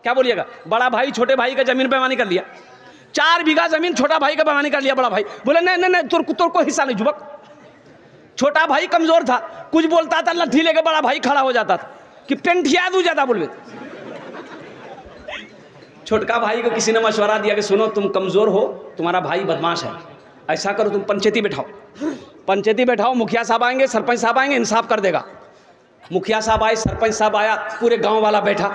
क्या बोलिएगा? बड़ा भाई छोटे भाई का जमीन बेईमानी कर लिया, 4 बीघा जमीन छोटा भाई का बेईमानी कर लिया। बड़ा भाई बोले नहीं नहीं नहीं, तुर को हिस्सा नहीं जुबक। छोटा भाई कमजोर था, कुछ बोलता था लट्ठी लेके बड़ा भाई खड़ा हो जाता था कि पेंटिया दू जाता बोलवे। छोटका भाई को किसी ने मशवरा दिया कि सुनो तुम कमजोर हो, तुम्हारा भाई बदमाश है, ऐसा करो तुम पंचायती बैठाओ, पंचायती बैठाओ, मुखिया साहब आएंगे, सरपंच साहब आएंगे, इंसाफ कर देगा। मुखिया साहब आए, सरपंच साहब आया, पूरे गांव वाला बैठा,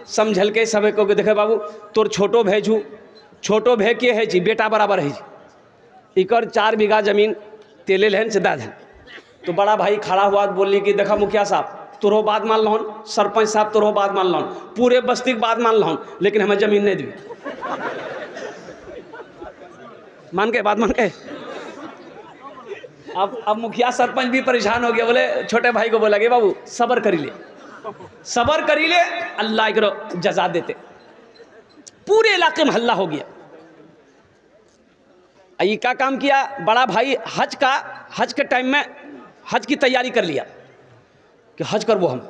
समझल के सब को देखे बाबू तोर छोटो भेजू, छोटो भे के है जी बेटा बराबर है जी, इकर 4 बीघा जमीन तेले लहन से दा दें। तो बड़ा भाई खड़ा हुआ बोली कि देखा मुखिया साहब तोरो बात मान लहन, सरपंच साहब तोरो बात मान लहन, पूरे बस्ती की बात मान लहन, लेकिन हमें जमीन नहीं दी। मान के बात मान के अब मुखिया सरपंच भी परेशान हो गया, बोले छोटे भाई को बोला कि बाबू सबर करी ले, सबर करी ले, अल्लाह करो जजा देते। पूरे इलाके में हल्ला हो गया। ये क्या काम किया बड़ा भाई, हज के टाइम में हज की तैयारी कर लिया कि हज करवो हम।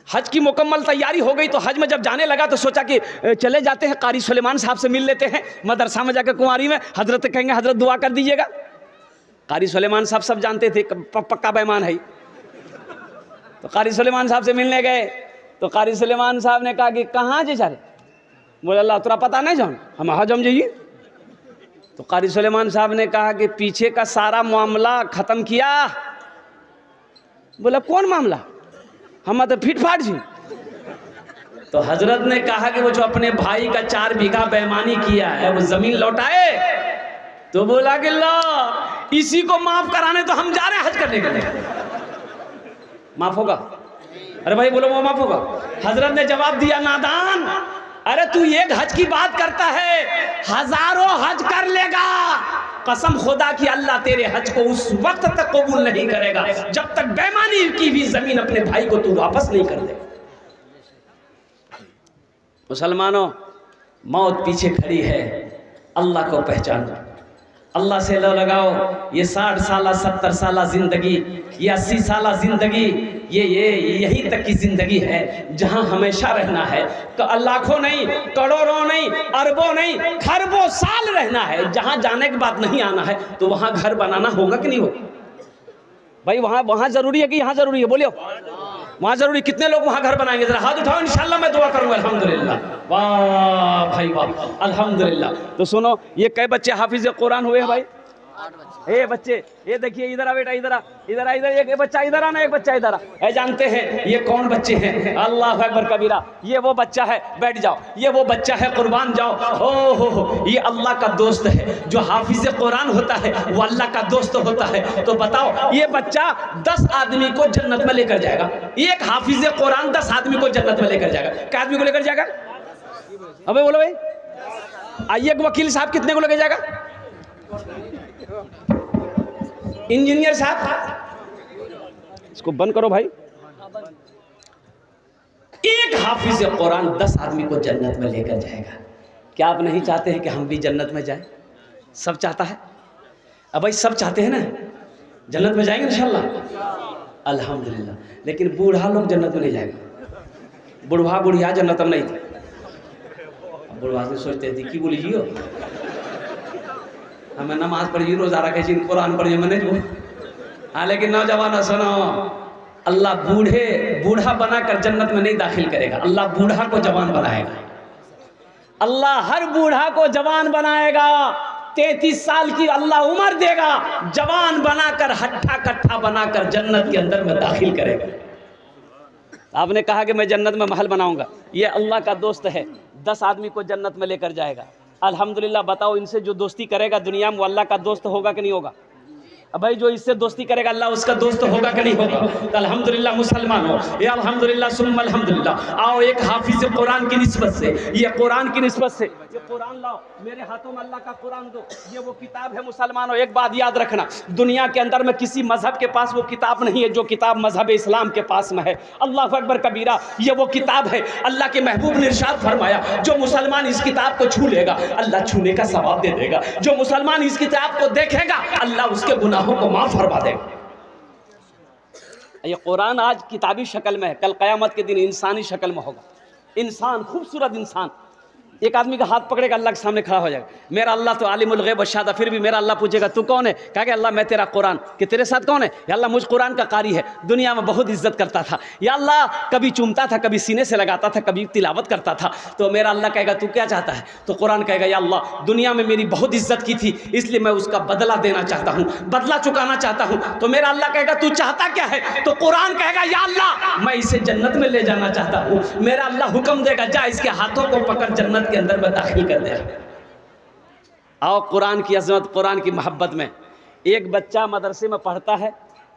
हज की मुकम्मल तैयारी हो गई तो हज में जब जाने लगा तो सोचा कि चले जाते हैं कारी सुलेमान साहब से मिल लेते हैं, मदरसा में जाकर कुंवारी में हजरत कहेंगे हजरत दुआ कर दीजिएगा। कारी सुलेमान साहब सब जानते थे पक्का बेईमान है। तो कारी सुलेमान साहब से मिलने गए तो कारी सुलेमान साहब ने कहा कि कहाँ जे चारे? बोले अल्लाह तुरा पता नहीं जान हम हज हम जाइए। तो कारी सुलेमान साहब ने कहा कि पीछे का सारा मामला खत्म किया। बोला कौन मामला? हम तो फिट फाट जी। तो हजरत ने कहा कि वो जो अपने भाई का 4 बीघा बेईमानी किया है वो जमीन लौटाए। तो बोला कि ला इसी को माफ कराने तो हम जा रहे हैं हज करने के लिए। माफ होगा? अरे भाई बोलो वो माफ होगा? हजरत ने जवाब दिया नादान, अरे तू एक हज की बात करता है, हजारों हज कर लेगा। कसम खुदा की अल्लाह तेरे हज को उस वक्त तक कबूल नहीं करेगा जब तक बेईमानी की भी जमीन अपने भाई को तू वापस नहीं कर दे। मुसलमानों, मौत पीछे खड़ी है, अल्लाह को पहचानो, अल्लाह से लो लगाओ। ये 60 साल 70 साल जिंदगी, ये 80 साल जिंदगी, ये यही तक की जिंदगी है जहां हमेशा रहना है। लाखों नहीं, करोड़ों नहीं, अरबों नहीं, खरबों साल रहना है। जहां जाने के बाद नहीं आना है तो वहां घर बनाना होगा कि नहीं होगा? भाई वहां जरूरी है कि यहाँ जरूरी है? बोलियो वहां जरूरी। कितने लोग वहां घर बनाएंगे? जरा हाथ उठाओ, इंशाल्लाह मैं दुआ करूंगा। अल्हम्दुलिल्लाह, वाह भाई वाह, अल्हम्दुलिल्लाह। तो सुनो, ये कई बच्चे हाफिज कुरान हुए हैं भाई? 8 बच्चे। ये बच्चे, ये देखिए इधर आ बेटा, इधर आ, इधर आ, इधर एक बच्चा इधर आना, एक बच्चा इधर आ। जानते हैं ये कौन बच्चे हैं? अल्लाह अकबर कबीरा। ये वो बच्चा है, बैठ जाओ, ये वो बच्चा है, कुर्बान जाओ। ओ हो, ये अल्लाह का दोस्त है। जो हाफिज कुरान होता है वो अल्लाह का दोस्त होता है। तो बताओ, ये बच्चा 10 आदमी को जन्नत में लेकर जाएगा। एक हाफिज कुरान 10 आदमी को जन्नत में लेकर जाएगा। क्या आदमी को लेकर जाएगा? अबे बोलो भाई। आइए, वकील साहब कितने को लेकर जाएगा? इंजीनियर साहब, इसको बंद करो भाई। एक हाफिज कुरान 10 आदमी को जन्नत में लेकर जाएगा। क्या आप नहीं चाहते हैं कि हम भी जन्नत में जाएं? सब चाहता है। अब भाई सब चाहते हैं ना, जन्नत में जाएंगे इंशाल्लाह, अल्हम्दुलिल्लाह। लेकिन बूढ़ा लोग जन्नत में नहीं जाएगा। बुढ़वा बुढ़िया जन्नत में नहीं थी। बुढ़वा से सोचते थे कि बोली जियो हमें नमाज पढ़ी, रोजा रखे, कुरान पढ़ी, मैंने जो। हाँ, लेकिन नौजवान सुनो, अल्लाह बूढ़ा बनाकर जन्नत में नहीं दाखिल करेगा। अल्लाह बूढ़ा को जवान बनाएगा। अल्लाह हर बूढ़ा को जवान बनाएगा। 33 साल की अल्लाह उम्र देगा, जवान बनाकर हट्ठा कट्ठा बनाकर जन्नत के अंदर में दाखिल करेगा। आपने कहा कि मैं जन्नत में महल बनाऊंगा, ये अल्लाह का दोस्त है, 10 आदमी को जन्नत में लेकर जाएगा। अल्हम्दुलिल्लाह। बताओ, इनसे जो दोस्ती करेगा दुनिया में वो अल्लाह का दोस्त होगा कि नहीं होगा? अब भाई जो इससे दोस्ती करेगा अल्लाह उसका दोस्त होगा कि नहीं होगा? तो अल्हम्दुलिल्लाह मुसलमान हो, ये अल्हम्दुलिल्लाह सुम्मा अल्हम्दुलिल्लाह। आओ एक हाफिज कुरान की निस्बत से, ये कुरान की निस्बत से ये कुरान लाओ, मेरे हाथों में अल्लाह का कुरान दो। ये वो किताब है मुसलमानों। एक बात याद रखना, दुनिया के अंदर में किसी मजहब के पास वो किताब नहीं है जो किताब मजहब इस्लाम के पास में है। अल्लाह अकबर कबीरा। ये वो किताब है, अल्लाह के महबूब ने इरशाद फरमाया, जो मुसलमान इस किताब को छू लेगा अल्लाह छूने का सवाब दे देगा। जो मुसलमान इस किताब को देखेगा अल्लाह उसके गुनाहों को माफ फरमा देगा। ये कुरान आज किताबी शक्ल में है, कल क़यामत के दिन इंसानी शक्ल में होगा। इंसान, खूबसूरत इंसान, एक आदमी का हाथ पकड़ेगा, अल्लाह के सामने खड़ा हो जाएगा, मेरा अल्लाह तो आलिमुल गैब व शहादा, फिर भी मेरा अल्लाह पूछेगा तू कौन है? कहेगा अल्लाह मैं तेरा कुरान। कि तेरे साथ कौन है? या अल्लाह मुझ कुरान का कारी है, दुनिया में बहुत इज्जत करता था, या अल्लाह कभी चूमता था, कभी सीने से लगाता था, कभी तिलावत करता था। तो मेरा अल्लाह कहेगा तू क्या चाहता है? तो कुरान कहेगा या अल्लाह दुनिया में मेरी बहुत इज्जत की थी, इसलिए मैं उसका बदला देना चाहता हूँ, बदला चुकाना चाहता हूँ। तो मेरा अल्लाह कहेगा तू चाहता क्या है? तो कुरान कहेगा या अल्लाह मैं इसे जन्नत में ले जाना चाहता हूँ। मेरा अल्लाह हुक्म देगा जा इसके हाथों को पकड़ जन्नत के अंदर में दाखिल कर दे। आओ कुरान की अजमत, कुरान की मोहब्बत में। एक बच्चा मदरसे में पढ़ता है,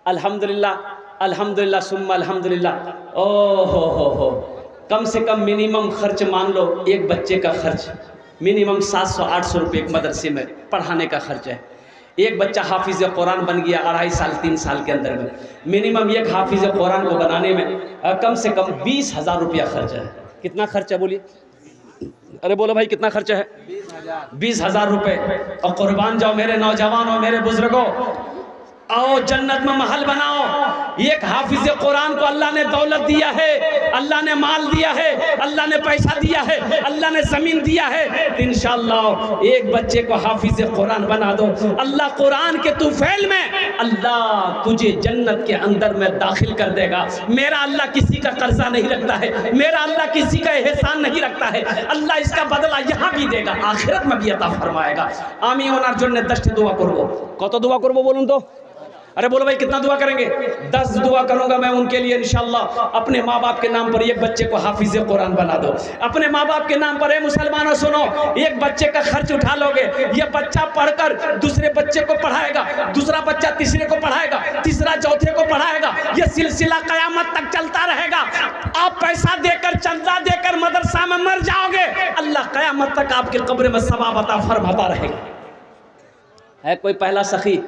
अल्हम्दुलिल्लाह अल्हम्दुलिल्लाह सुम्मा अल्हम्दुलिल्लाह, ओ हो, कम से कम मिनिमम खर्च मान लो, एक बच्चे का खर्च मिनिमम 700-800 रुपये एक मदरसे में पढ़ाने का खर्च है। एक बच्चा हाफिज़ कुरान बन गया 2.5 साल 3 साल के अंदर में, मिनिमम एक हाफिज़ कुरान को बनाने में कम से कम 20,000 रुपया खर्च है। कितना खर्च है बोलिए? अरे बोलो भाई कितना खर्च है? 20,000 रुपये। और कुर्बान जाओ मेरे नौजवानों, मेरे बुजुर्गों, आओ जन्नत में महल बनाओ। एक हाफिज कुरान को अल्लाह ने दौलत दिया है, अल्लाह ने माल दिया है, अल्लाह ने पैसा दिया है, अल्लाह ने जमीन दिया है। इंशाअल्लाह एक बच्चे को हाफिज कुरान बना दो, अल्लाह कुरान के तुफैल में अल्लाह तुझे जन्नत के अंदर में दाखिल कर देगा। मेरा अल्लाह किसी का कर्जा नहीं रखता है, मेरा अल्लाह किसी का एहसान नहीं रखता है। अल्लाह इसका बदला यहाँ भी देगा, आखिरत में भी अता फरमाएगा। आमीन ओनार जन्ने 10 दुआ करबो। कत दुआ करबो बोलूं तो? अरे बोलो भाई कितना दुआ करेंगे? 10 दुआ करूंगा मैं उनके लिए इंशाअल्लाह। अपने माँ बाप के नाम पर एक बच्चे को हाफिज कुरान बना दो। अपने माँ बाप के नाम पर है मुसलमानों सुनो, एक बच्चे का खर्च उठा लोगे, ये बच्चा पढ़कर दूसरे बच्चे को पढ़ाएगा, दूसरा बच्चा तीसरे को पढ़ाएगा, तीसरा चौथे को पढ़ाएगा, ये सिलसिला कयामत तक चलता रहेगा। आप पैसा देकर चंदा देकर मदरसा में मर जाओगे, अल्लाह कयामत तक आपके कब्र में सवाब अता फरमाता रहेगा। है कोई पहला सखी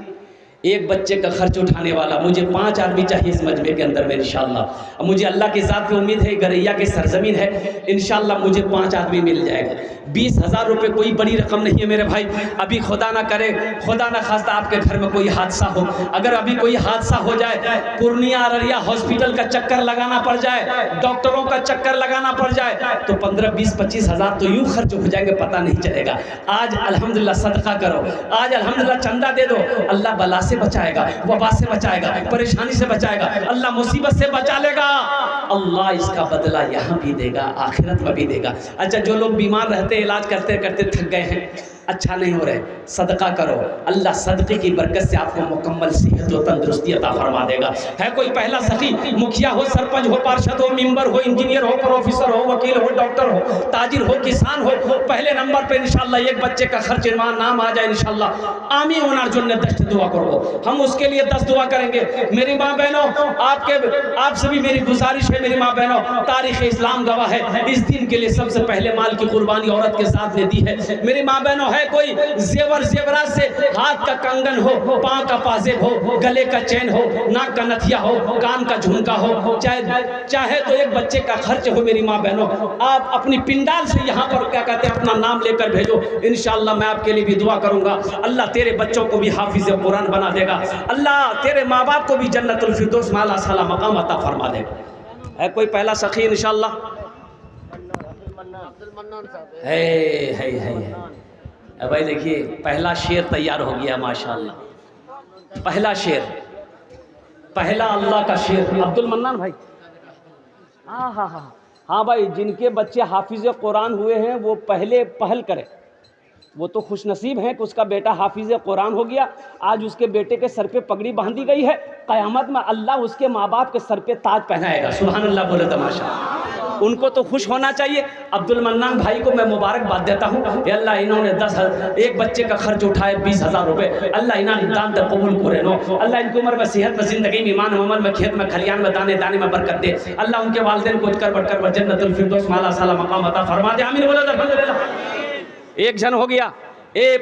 एक बच्चे का खर्च उठाने वाला? मुझे 5 आदमी चाहिए इस मजमे के अंदर में इंशाअल्लाह। मुझे अल्लाह की ज़ात पे उम्मीद है, गरैया की सरजमीन है, इंशाअल्लाह मुझे 5 आदमी मिल जाएगा। 20,000 रुपये कोई बड़ी रकम नहीं है मेरे भाई। अभी खुदा ना करे, खुदा ना खास्ता आपके घर में कोई हादसा हो, अगर अभी कोई हादसा हो जाए, पूर्णिया अररिया हॉस्पिटल का चक्कर लगाना पड़ जाए, डॉक्टरों का चक्कर लगाना पड़ जाए, तो 15, 20, 25 हज़ार तो यूँ खर्च हो जाएंगे, पता नहीं चलेगा। आज अल्हम्दुलिल्लाह सदका करो, आज अल्हम्दुलिल्लाह चंदा दे दो, अल्लाह बला से बचाएगा, वबा से बचाएगा, परेशानी से बचाएगा, अल्लाह मुसीबत से बचा लेगा। अल्लाह इसका बदला यहाँ भी देगा, आखिरत में भी देगा। अच्छा जो लोग बीमार रहते, इलाज करते करते थक गए हैं, अच्छा नहीं हो रहे, सदका करो, अल्लाह सदक़े की बरकत से आपको मुकम्मल सेहत और तंदुरुस्ती अता फरमा देगा। है कोई पहला सखी? मुखिया हो, सरपंच हो, पार्षद हो, मेंबर हो, इंजीनियर हो, प्रोफेसर हो, वकील हो, डॉक्टर हो, ताजिर हो, किसान हो, पहले नंबर पे इंशाअल्लाह एक बच्चे का खर्च नाम आ जाए इंशाअल्लाह। आमीन ओनार जुन्ने 10 दुआ करो, हम उसके लिए 10 दुआ करेंगे। मेरी माँ बहनों, आपसे भी मेरी गुजारिश है, मेरी माँ बहनों, तारीख़ इस्लाम गवाह है, इस दिन के लिए सबसे पहले माल की कुर्बानी औरत के साथ ने दी है। मेरी माँ बहनों, है कोई जेवर जेवरा से हाथ का कंगन हो, पांव का पाजेब हो, गले का चैन हो, नाक का नथिया हो, कान का झुमका हो, चाहे तो एक बच्चे का खर्च हो। मेरी माँ बहनों, आप अपनी पिंडाल से यहाँ पर क्या कहते हैं अपना नाम लेकर भेजो, इंशाअल्लाह मैं आपके लिए भी दुआ करूंगा। अल्लाह तेरे बच्चों को भी हाफिज कुरान बना देगा, अल्लाह तेरे माँ बाप को भी जन्नतुल फिरदौस माला साला मकाम अता फरमा देगा। है कोई पहला सखी इंशाअल्लाह? है भाई। देखिए पहला शेर तैयार हो गया माशाअल्लाह। पहला शेर, पहला अल्लाह का शेर, अब्दुल मन्नान भाई। हाँ भाई, जिनके बच्चे हाफिज कुरान हुए हैं वो पहले पहल करें। वो तो खुशनसीब हैं कि उसका बेटा हाफिज कुरान हो गया। आज उसके बेटे के सर पे पगड़ी बांधी गई है, क़यामत में अल्लाह उसके माँ बाप के सर पे ताज पहनाएगा। सुभान अल्लाह बोले तमाशा, उनको तो खुश होना चाहिए। अब्दुल मन्नान भाई को मैं मुबारकबाद देता हूँ, अल्लाह इन्होंने 10 एक बच्चे का खर्च उठाए 20,000 रुपये, अल्लाह इन्होंने दान दर कबूल करे नो, अल्लाह इनकी उम्र में सेहत में ज़िंदगी में ईमान अमल में खेत में खलियान में दाने दाने में बरकत दे, अल्लाह उनके वालिदैन को उठकर बढ़कर जन्नतुल फिरदौस माला साला मकाम अता फरमा दे। आमीन बोलो अल्हम्दुलिल्लाह। एक जन हो गया,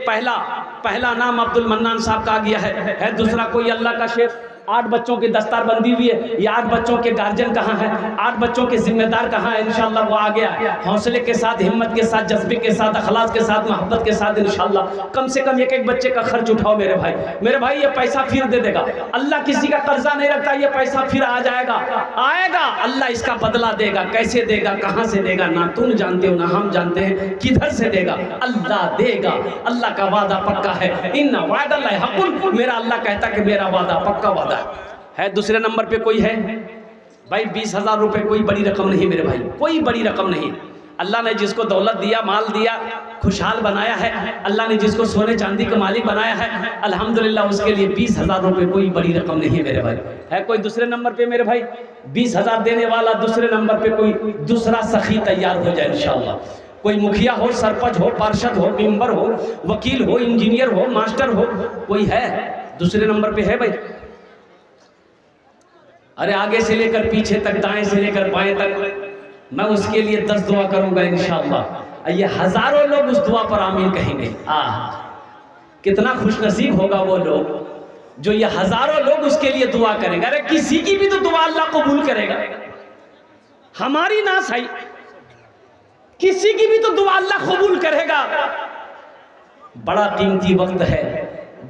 पहला नाम अब्दुल मन्नान साहब का आ गया है। दूसरा कोई अल्लाह का शेर? 8 बच्चों की दस्तार बंदी हुई है, ये 8 बच्चों के गार्जियन कहाँ है, 8 बच्चों के जिम्मेदार कहाँ है। इंशाअल्लाह वो आ गया, हौसले के साथ, हिम्मत के साथ, जज्बे के साथ, अखलास के साथ, मोहब्बत के साथ इंशाअल्लाह कम से कम एक बच्चे का खर्च उठाओ मेरे भाई। मेरे भाई ये पैसा फिर दे देगा अल्लाह, किसी का कर्जा नहीं रखता, ये पैसा फिर आ जाएगा, आएगा, अल्लाह इसका बदला देगा। कैसे देगा, कहाँ से देगा, ना तुम जानते हो ना हम जानते हैं किधर से देगा, अल्लाह देगा। अल्लाह का वादा पक्का है, इन्ना वादल्लाहि हक़्क़ुन, मेरा अल्लाह कहता कि मेरा वादा पक्का वादा है। दूसरे नंबर पे कोई है भाई, 20,000 रुपए कोई बड़ी रकम नहीं मेरे भाई, कोई बड़ी रकम नहीं। अल्लाह ने जिसको दौलत दिया, माल दिया, खुशहाल बनाया है, अल्लाह ने जिसको सोने चांदी का मालिक बनाया है, अल्हम्दुलिल्लाह उसके लिए 20,000 रुपए कोई बड़ी रकम नहीं मेरे भाई। है कोई दूसरे नंबर पे मेरे भाई 20,000 देने वाला, दूसरे नंबर पे कोई दूसरा सखी तैयार हो जाए इंशाअल्लाह। कोई मुखिया हो, सरपंच हो, पार्षद हो, मेंबर हो, वकील हो, इंजीनियर हो, मास्टर हो, कोई है दूसरे नंबर पे है भाई? अरे आगे से लेकर पीछे तक, दाएं से लेकर बाएं तक, मैं उसके लिए 10 दुआ करूंगा इंशाअल्लाह। ये हजारों लोग उस दुआ पर आमीन कहेंगे। कितना खुशनसीब होगा वो लोग जो ये हजारों लोग उसके लिए दुआ करेंगे। अरे किसी की भी तो दुआ अल्लाह कबूल करेगा, हमारी ना सही, किसी की भी तो दुआ अल्लाह कबूल करेगा। बड़ा कीमती वक्त है,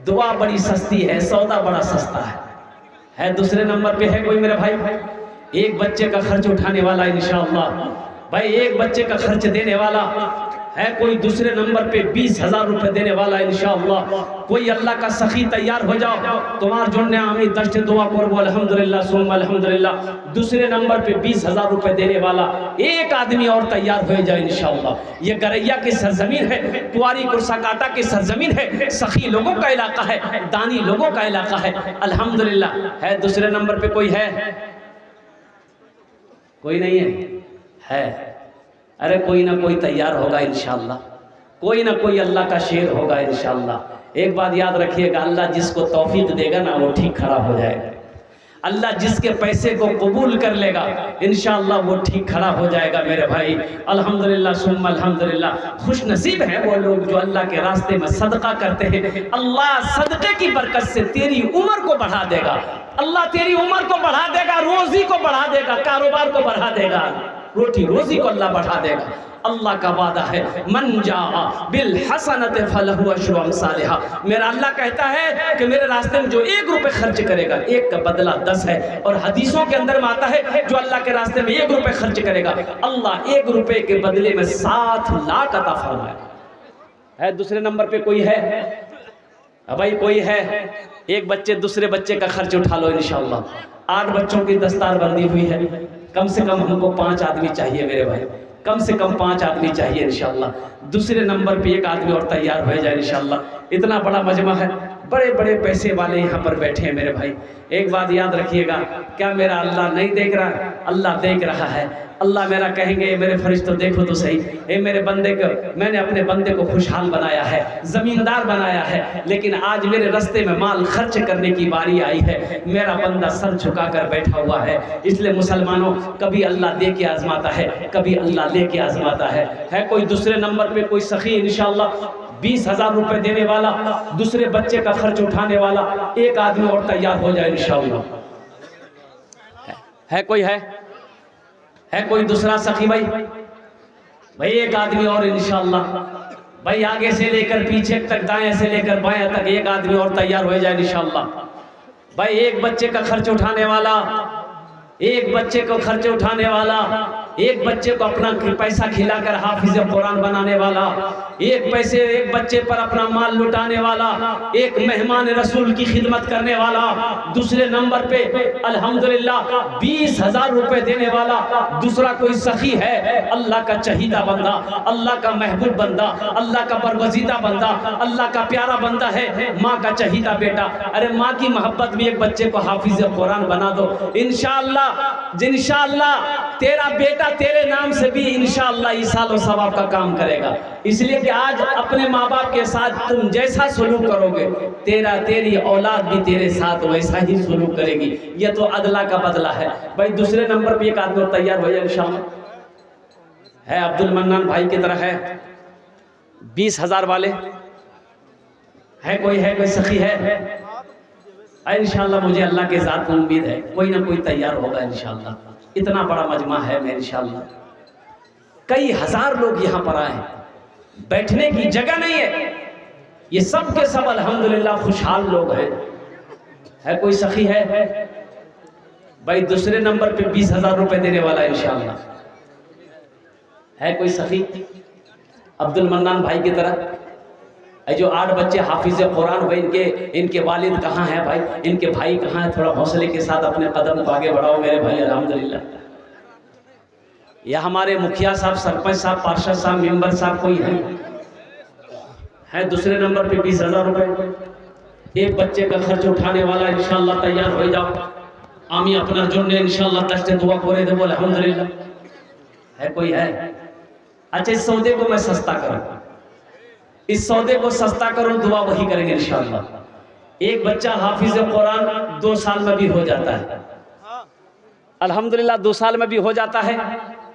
दुआ बड़ी सस्ती है, सौदा बड़ा सस्ता है। दूसरे नंबर पे है कोई मेरे भाई, एक बच्चे का खर्च उठाने वाला इंशाअल्लाह भाई, एक बच्चे का खर्च देने वाला है कोई। दूसरे नंबर पे 20,000 रुपए देने वाला इंशाअल्लाह। कोई अल्लाह का सखी तैयार हो जाओ, तुम्हार जुड़ने आमी दश्त दुआ करबो अल्हम्दुलिल्लाह सुम्मा अल्हम्दुलिल्लाह। दूसरे नंबर पे 20,000 रुपए देने वाला एक आदमी और तैयार हो जाए इंशाअल्लाह। ये गरैया की सरजमीन है, कुआरी कुर्साकाटा की सरजमीन है, सखी लोगों का इलाका है, दानी लोगों का इलाका है अल्हम्दुलिल्लाह। है दूसरे नंबर पे कोई है? कोई नहीं है? अरे कोई ना कोई तैयार होगा इंशाअल्लाह, कोई ना कोई अल्लाह का शेर होगा इंशाअल्लाह। एक बात याद रखिएगा, अल्लाह जिसको तौफीक देगा ना वो ठीक खड़ा हो जाएगा। अल्लाह जिसके पैसे को कबूल कर लेगा इंशाअल्लाह वो ठीक खड़ा हो जाएगा मेरे भाई। अल्हम्दुलिल्लाह सुम्मा अल्हम्दुलिल्लाह। खुश नसीब है वो लोग जो अल्लाह के रास्ते में सदका करते हैं। अल्लाह सदके की बरकत से तेरी उम्र को बढ़ा देगा, अल्लाह तेरी उम्र को बढ़ा देगा, रोजी को बढ़ा देगा, कारोबार को बढ़ा देगा, रोटी रोजी को अल्लाह बढ़ा देगा। अल्लाह का वादा है, मन जाआ बिल हसनत फलहु अशरु अमसालिहा। मेरा अल्लाह कहता है कि मेरे रास्ते में जो 1 रुपए खर्च करेगा, 1 का बदला 10 है। और हदीसों के अंदर में आता है जो अल्लाह के रास्ते में 1 रुपए खर्च करेगा, अल्लाह 1 रुपए के बदले में 7 लाख अता फरमाएगा। है दूसरे नंबर पे कोई है? भाई कोई है? एक बच्चे दूसरे बच्चे का खर्च उठा लो इंशाअल्लाह। 8 बच्चों की दस्तार बंदी हुई है, कम से कम हमको 5 आदमी चाहिए मेरे भाई, कम से कम 5 आदमी चाहिए इंशाअल्लाह। दूसरे नंबर पे 1 आदमी और तैयार हो जाए इंशाअल्लाह। इतना बड़ा मजमा है, बड़े बड़े पैसे वाले यहाँ पर बैठे हैं मेरे भाई। एक बात याद रखिएगा, क्या मेरा अल्लाह नहीं देख रहा? अल्लाह देख रहा है। अल्लाह मेरा कहेंगे मेरे फरिश्तों देखो तो सही, ए मेरे बंदे को, मैंने अपने बंदे को खुशहाल बनाया है, ज़मींदार बनाया है, लेकिन आज मेरे रास्ते में माल खर्च करने की बारी आई है, मेरा बंदा सर झुका कर बैठा हुआ है। इसलिए मुसलमानों, कभी अल्लाह दे के आजमाता है, कभी अल्लाह ले के आजमाता है। कोई दूसरे नंबर पे कोई सखी इंशाअल्लाह 20,000 रुपए देने वाला, दूसरे बच्चे का खर्च उठाने वाला 1 आदमी और तैयार हो जाए इंशाअल्लाह। है कोई? है कोई दूसरा सखी भाई? 1 आदमी और इंशाअल्लाह भाई, आगे से लेकर पीछे तक, दाएं से लेकर बाएं तक 1 आदमी और तैयार हो जाए इंशाअल्लाह। भाई 1 बच्चे का खर्च उठाने वाला, 1 बच्चे को खर्च उठाने वाला, 1 बच्चे को अपना पैसा खिलाकर हाफिज कुरान बनाने वाला, 1 बच्चे पर अपना माल लुटाने वाला, 1 मेहमान रसूल की खिदमत करने वाला। दूसरे नंबर पे अल्हम्दुलिल्लाह 20,000 रुपए देने वाला दूसरा कोई सखी है, अल्लाह का चहीदा बंदा, अल्लाह का महबूब बंदा, अल्लाह का बरगजीदा बंदा, अल्लाह का प्यारा बंदा है, माँ का चहीदा बेटा। अरे माँ की मोहब्बत में 1 बच्चे को हाफिज कुरान बना दो इंशाअल्लाह। तेरा बेटा तेरे नाम से भी इंशाअल्लाह ईसाल और सवाब का काम करेगा। इसलिए कि आज अपने माँ बाप के साथ तुम जैसा सुलूक करोगे, तेरी औलाद भी तेरे साथ वैसा ही सुलूक करेगी। यह तो अदला का बदला है भाई। दूसरे नंबर पे 1 आदमी और तैयार हो जाए इंशाअल्लाह। है अब्दुल मन्नान भाई की तरह है 20,000 वाले? है कोई सखी? है इंशाअल्लाह मुझे अल्लाह के ज़ात में उम्मीद है कोई ना कोई तैयार होगा इंशाअल्लाह। इतना बड़ा मजमा है मैं इंशाअल्लाह, कई हजार लोग यहाँ पर आए, बैठने की जगह नहीं है। ये सब के सब अल्हम्दुलिल्लाह खुशहाल लोग हैं। है कोई सखी है भाई दूसरे नंबर पे 20,000 रुपए देने वाला इंशाअल्लाह? है कोई सखी अब्दुल मन्नान भाई की तरह? जो 8 बच्चे हाफिज कुरान भाई, इनके वालिद कहाँ हैं भाई, इनके भाई कहाँ हैं? थोड़ा हौसले के साथ अपने कदम को आगे बढ़ाओ मेरे भाई अल्हम्दुलिल्लाह। या हमारे मुखिया साहब, सरपंच साहब, पार्षद साहब, मेंबर साहब कोई है दूसरे नंबर पे 20,000 रुपए? एक बच्चे का खर्च उठाने वाला इंशाअल्लाह तैयार हो जाओ। आमी अपना जुड़ने इंशाअल्लाह दस्ते दुआ करे दे बोले अल्हम्दुलिल्लाह। है कोई है? अच्छा इस सौदे को मैं सस्ता करूं, इस सौदे को सस्ता करूं, दुआ वही करेंगे इंशाअल्लाह। एक बच्चा हाफिज कुरान 2 साल में भी हो जाता है अल्हम्दुलिल्लाह, 2 साल में भी हो जाता है।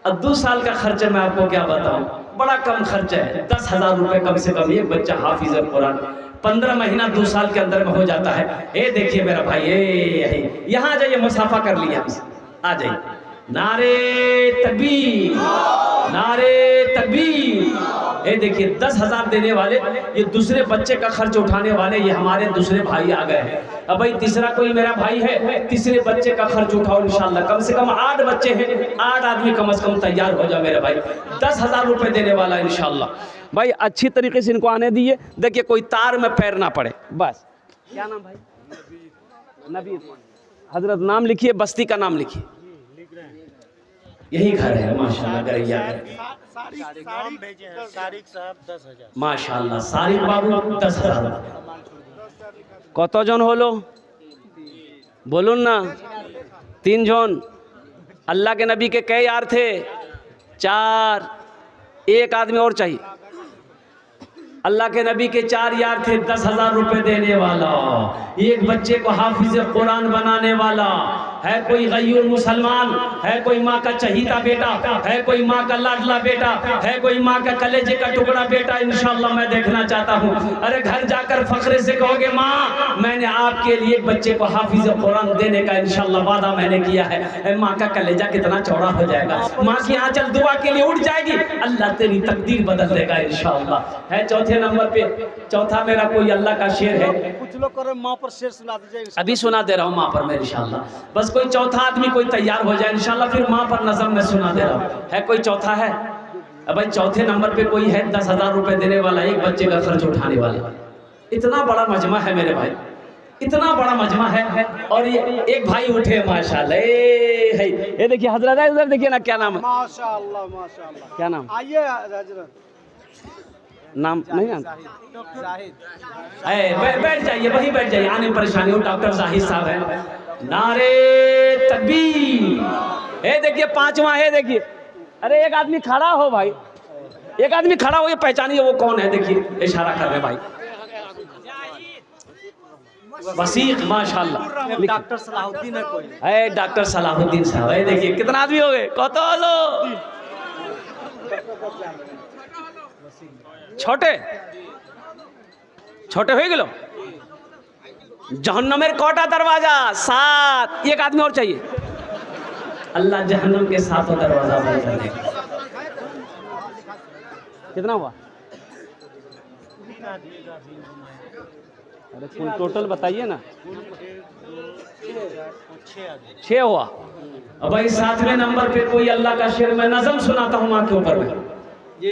अब 2 साल का खर्चा मैं आपको क्या बताऊं, बड़ा कम खर्चा है, 10,000 रुपए कम से कम। एक बच्चा हाफिज कुरान 15 महीना 2 साल के अंदर में हो जाता है। ये देखिए मेरा भाई, यहाँ जाइए, मुसाफा कर लिया, आ जाइए। नारे तकबीर, नारे तकबीर। ये देखिए 10,000 देने वाले, ये दूसरे बच्चे का खर्च उठाने वाले, ये हमारे दूसरे भाई आ गए हैं। अब भाई तीसरा कोई मेरा भाई है, तीसरे बच्चे का खर्च उठाओ इंशाअल्लाह। कम से कम 8 बच्चे हैं, 8 आदमी कम से कम तैयार हो जाओ मेरे भाई। 10,000 रुपए देने वाला इंशाअल्लाह भाई। अच्छी तरीके से इनको आने दिए, देखिए कोई तार में पैर ना पड़े बस। क्या नाम भाई? नबी। हजरत नाम लिखिए, बस्ती का नाम लिखिए, यही घर है माशाल्लाह। गरैया माशाल्लाह, सारिक बाबू 10,000। कतजन हलो बोलून ना? 3 जन। अल्लाह के नबी के कई यार थे? 4। एक आदमी और चाहिए। अल्लाह के नबी के 4 यार थे। 10,000 रुपए देने वाला, एक बच्चे को हाफिज कुरान बनाने वाला। है कोई गयूर मुसलमान? है कोई माँ का चहीता बेटा? है कोई माँ का लाडला बेटा? है कोई माँ का कलेजे का टुकड़ा बेटा? इंशाअल्लाह मैं देखना चाहता हूँ। अरे घर जाकर फखरे से कहोगे माँ मैंने आपके लिए एक बच्चे को हाफिज कुरान देने का इंशाअल्लाह वादा मैंने किया है। माँ का कलेजा कितना चौड़ा हो जाएगा, माँ की आंचल दुआ के लिए उठ जाएगी, अल्लाह तेरी तकदीर बदल देगा इंशाअल्लाह। है चौथे नंबर पे, चौथा मेरा कोई अल्लाह का शेर है। कुछ लोग कर माँ पर शेर सुना दीजिए। अभी सुना दे रहा हूँ माँ पर मैं इंशाअल्लाह। बस कोई चौथा आदमी कोई तैयार हो जाए इंशाअल्लाह, फिर माँ पर नज़म में सुना दे रहा हूँ। है कोई चौथा है? अब भाई चौथे नंबर पे कोई है 10,000 रुपए देने वाला, एक बच्चे का खर्च उठाने वाला। इतना बड़ा मजमा है मेरे भाई, इतना बड़ा मजमा है। और ये एक भाई उठे माशाल्लाह। ये देखिए हजरत है, उधर देखिए ना, क्या नाम है? माशाल्लाह माशाल्लाह। क्या नाम? आइए हजरत। नाम नहीं जानता? बैठ जाइए, वही बैठ जाइए, आने परेशानी हो। डॉक्टर जाहिद साहब है। नारे तकबीर। ये देखिए 5वां है, देखिए। अरे एक आदमी खड़ा हो भाई, एक आदमी खड़ा हो, ये पहचानिए वो कौन है। देखिए इशारा कर रहे भाई, वसीक माशाल्लाह। डॉक्टर सलाहुद्दीन है कोई? है डॉक्टर सलाहुद्दीन साहब। ये देखिए कितना आदमी हो गए, कत हलो? छोटे छोटे हो गलो। जहन्नमेर कोटा दरवाजा 7। एक आदमी और चाहिए, अल्लाह जहन्नम के 7 दरवाजा बंद कर देगा। कितना हुआ? अरे कुल टोटल बताइए ना। 6 हुआ। अब भाई 7वें नंबर पे कोई अल्लाह का शेर मैं नज़म सुनाता हूँ माँ के ऊपर में, ये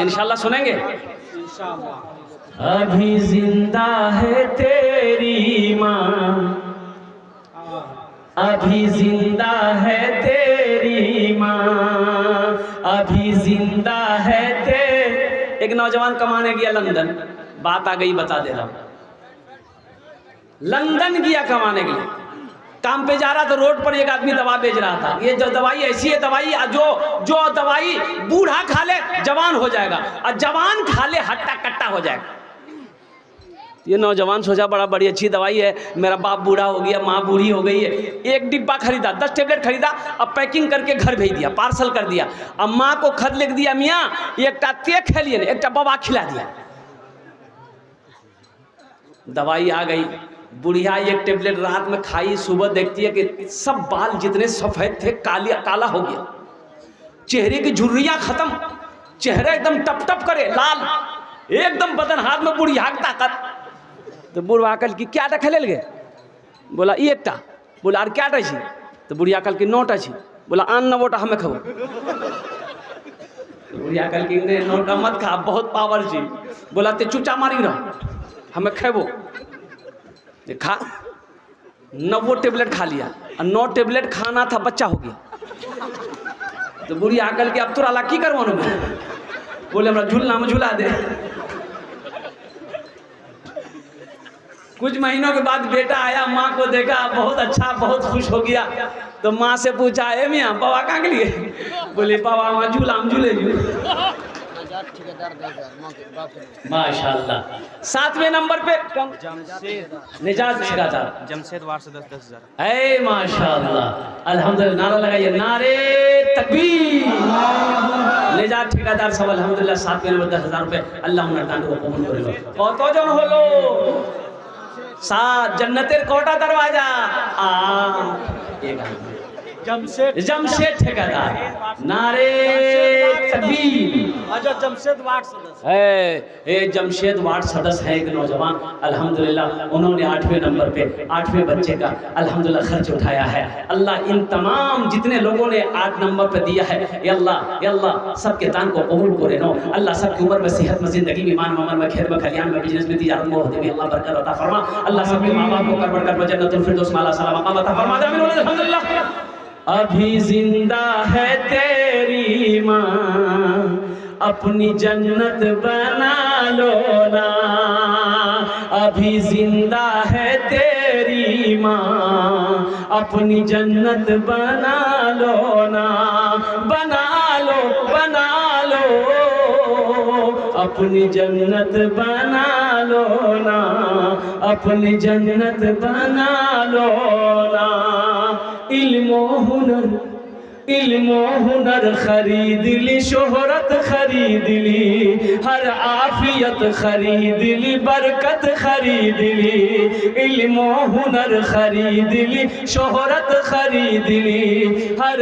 इंशाल्लाह सुनेंगे। इंशाअल्लाह। अभी जिंदा है तेरी माँ, अभी जिंदा है तेरी माँ, अभी जिंदा है एक नौजवान कमाने गया लंदन, बात आ गई बता दे रहा हूं। लंदन गया कमाने के लिए, काम पे जा रहा तो रोड पर एक आदमी दवा बेच रहा था। ये जो दवाई ऐसी है, दवाई जो दवाई बूढ़ा खा ले जवान हो जाएगा, और जवान खा ले हट्टा कट्टा हो जाएगा। ये नौजवान सोचा बड़ा बड़ी अच्छी दवाई है, मेरा बाप बूढ़ा हो गया, माँ बूढ़ी हो गई है। एक डिब्बा खरीदा, 10 टेबलेट खरीदा, अब पैकिंग करके घर भेज दिया, पार्सल कर दिया। अब माँ को खत लिख दिया, मियाँ एक ते खा लिए, एक बवा खिला दिया। दवाई आ गई, बुढ़िया एक टेबलेट रात में खाई, सुबह देखती है कि सब बाल जितने सफ़ेद थे काला हो गया, चेहरे की झुर्रियाँ खत्म, चेहरा एकदम टप टप करे लाल, एकदम बदन हाथ में बुढ़िया की ताकत। तो बुढ़वा कल की क्या टा खेल गए? बोला एक टा। बोला और क्या टा छी? तो बुढ़िया कल की 9 टा छी। बोला आन 9टा हमें खबो। बुढ़िया कल की 9टा मत खा, बहुत पावर छी। बोला ते चुचा मारी रहो, हमें खेबो। खा 9 टेबलेट खा लिया, और 9 टेबलेट खाना था, बच्चा हो गया। तो बुढ़िया कल के अब तोरा ला की करवानो में? बोले हमरा झूलना में झूला दे। कुछ महीनों के बाद बेटा आया, माँ को देखा, बहुत अच्छा, बहुत खुश हो गया। तो माँ से पूछा, ए मियाँ बाबा कहाँ के लिए? बोले बाबा वहाँ झूला में झूले माशाल्लाह। 7वें नंबर पे निजात ठेकेदार, जमशेद वार्ड से 10,000। ऐ माशाल्लाह, अल्हम्दुलिल्लाह, नारा लगाइए, नारे तकबीर। निजात ठेकेदार सब अल्हम्दुलिल्लाह 7वें नंबर 10,000 रुपये। अल्लाह उन्हें दान को कबूल करेगा। কতজন হলো? 7। जन्नतेर कोटा दरवाजा जमशेद ठेकेदार, नारे तकबीर। अच्छा, जमशेद वार्ड सदस्य है, जमशेद वार्ड सदस्य है एक नौजवान, अल्हम्दुलिल्लाह उन्होंने 8वें नंबर पे 8वें बच्चे का अल्हम्दुलिल्लाह खर्च उठाया है। अल्लाह इन तमाम जितने लोगों ने 8 नंबर पे दिया है, या अल्लाह सबके दान को कबूल करे नो। अल्लाह सबकी उम्र में, सेहत में, जिंदगी में, ईमान में, अमल में, खैर में, खलियान में, बिजनेस में, तिजारत में, ओहदे में अल्लाह बरकत अता फरमा। अल्लाह सबके माँ बाप को करबट कर जन्नतुल फिरदौस में अल्लाह सलाम अता फरमा दे। आमीन अल्हम्दुलिल्लाह। अभी जिंदा है तेरी माँ, अपनी जन्नत बना लो ना। अभी जिंदा है तेरी माँ, अपनी जन्नत बना लो ना। बना लो, बना लो, अपनी जन्नत बना लो ना। अपनी जन्नत बना लो ना। इल्मो हुनर खरीद ली, शोहरत खरीद ली, हर आफियत खरीद ली, बरकत खरीद ली। इल्मो हुनर खरीद ली, शोहरत खरीद ली, हर